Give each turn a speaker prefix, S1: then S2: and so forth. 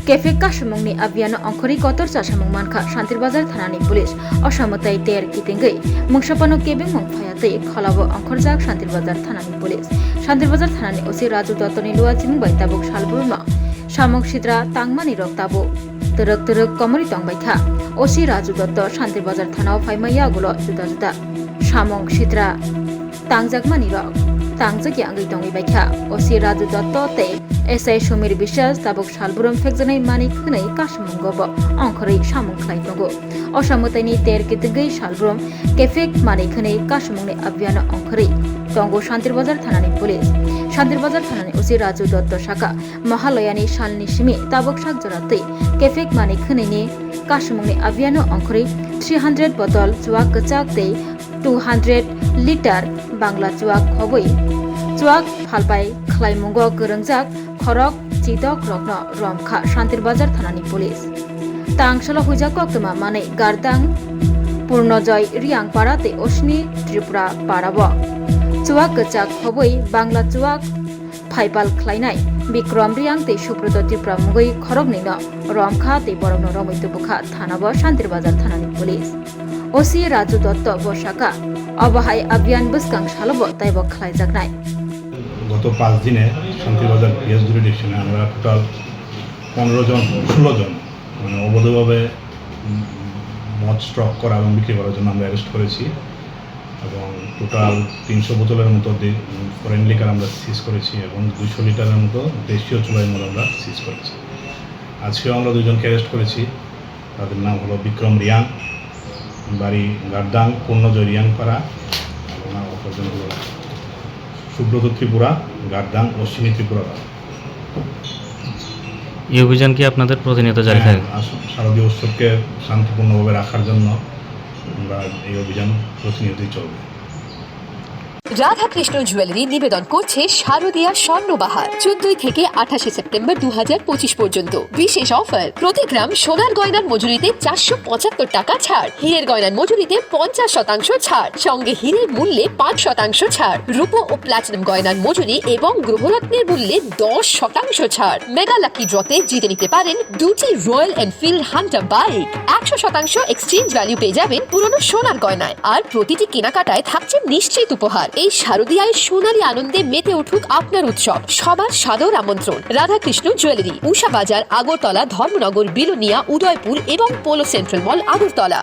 S1: কেফে কাশমংনি আবিয়ান অংখরি কতর চাসামং মানখা শান্তিরবাজার থানানি পুলিশ অসমতাই টের কিতেঙ্গৈ মুংসাপানো কেবেং মংফায়াতৈ খলাবো অংখরজাক Santirbazar থানানি police Santirbazar থানানি OC Raju দত্তনি লুয়াচিং বাইতাবক সালবুরমা সামং সিদ্রা তাংমানি rock তাবো তরক তরক কমরি তংবাইথা ওসি রাজু দত্ত শান্তিরবাজার থানাও ফাইমাইয়া গুলো जुदा जुदा সামং সিদ্রা তাংজাকমানি রক तांगजकी आंगै दंगै बायखा ओसि राजु दत्त ते एसआई समीर विश्वास ताबक सालबुरम फेकजनाय मानिक होनै काशमंगब अंखरै सामुं खलाय दंगो असामतायनि तेर कितगै सालबुरम केफेक मानिक होनै काशमंनि अभियान अंखरै दंगो शान्तिरबाजार थानानि पुलिस शान्तिरबाजार थानानि ओसि राजु दत्त शाखा महालयानि सालनि सिमि ताबक साक जरातै केफेक मानिक होनैनि काशमंनि अभियान अंखरै 300 बटल चुवाक गचाक ते 200 लिटार बांला चुवाक हबै चुवाक फालबाय खलायमुंग गोरोंजाक खरक चितक रत्न रमखा शान्तिरबाजार थानानि पुलिस तांसल हुजाक कक्तमा माने गारदां पूर्णजय रियां पाराते ओसनि त्रिपुरा पाराब चुवाक गचाक हबै बांला चुवाक फाइपाल खलायनाय बिक्रम रियां ते सुब्रता त्रिपुरा मुगै खरकनि रमखा ते बरन रमैतबुखा थानाब शान्तिरबाजार थानानि पुलिस ओसि राजु दत्त बसाका अबहाय अभियान बसकां सालब ताइब खलायजाकनाय
S2: गत 5 दिने शान्तिरबाजार পিএস জুরিডিকশনে আমরা টোটাল 15 জন 16 জন মানে অবৈধভাবে মদ স্টক করা এবং বিক্রি করার জন্য আমরা অ্যারেস্ট করেছি এবং টোটাল 300 বোতলের মতো ফরেন লিকার আমরা সিজ করেছি এবং 200 লিটারের মতো দেশীয় চুলাই মদ আমরা সিজ করেছি। আজকেও আমরা দুজনকে অ্যারেস্ট করেছি। তাদের নাম হলো বিক্রম রিয়াং, বাড়ি গারদাং পূর্ণজয় রিয়াং পাড়া, এবং অপরজন হলো সুব্রত ত্রিপুরা গারদাং অশ্বিনী ত্রিপুরা।
S3: এই অভিযান কি আপনাদের প্রতিনিয়ত জারি থাকে?
S2: শারদীয় উৎসবকে শান্তিপূর্ণভাবে রাখার জন্য আমরা এই অভিযান প্রতিনিয়তই চলবে।
S4: রাধাকৃষ্ণ জুয়েলারি নিবেদন করছে শারদীয়া স্বর্ণবাহার 14 থেকে 28 সেপ্টেম্বর 2025 পর্যন্ত বিশেষ অফার। প্রতি গ্রাম সোনার গয়নার মজুরিতে 475 টাকা ছাড়, হীরের গয়নার মজুরিতে 50% ছাড়, সঙ্গে হীরের মূল্যে 5% ছাড়, রূপো ও প্লাটিনাম গয়নার মজুরি এবং গ্রহরত্নের মূল্যে 10% ছাড়। মেগা লাকি ড্রতে জিতে নিতে পারেন দুটি royal Enfield Hunter bike. 100% exchange value পেয়ে যাবেন পুরনো সোনার গয়নায়, আর প্রতিটি কেনাকাটায় থাকছে নিশ্চিত উপহার। এই শারদীয়ায় সোনালী আনন্দে মেতে উঠুক আপনার উৎসব। সবার সাদর আমন্ত্রণ। রাধাকৃষ্ণ জুয়েলারি, উষা বাজার, আগরতলা, ধর্মনগর, বিলোনিয়া, উদয়পুর এবং পোলো সেন্ট্রাল মল, আগরতলা।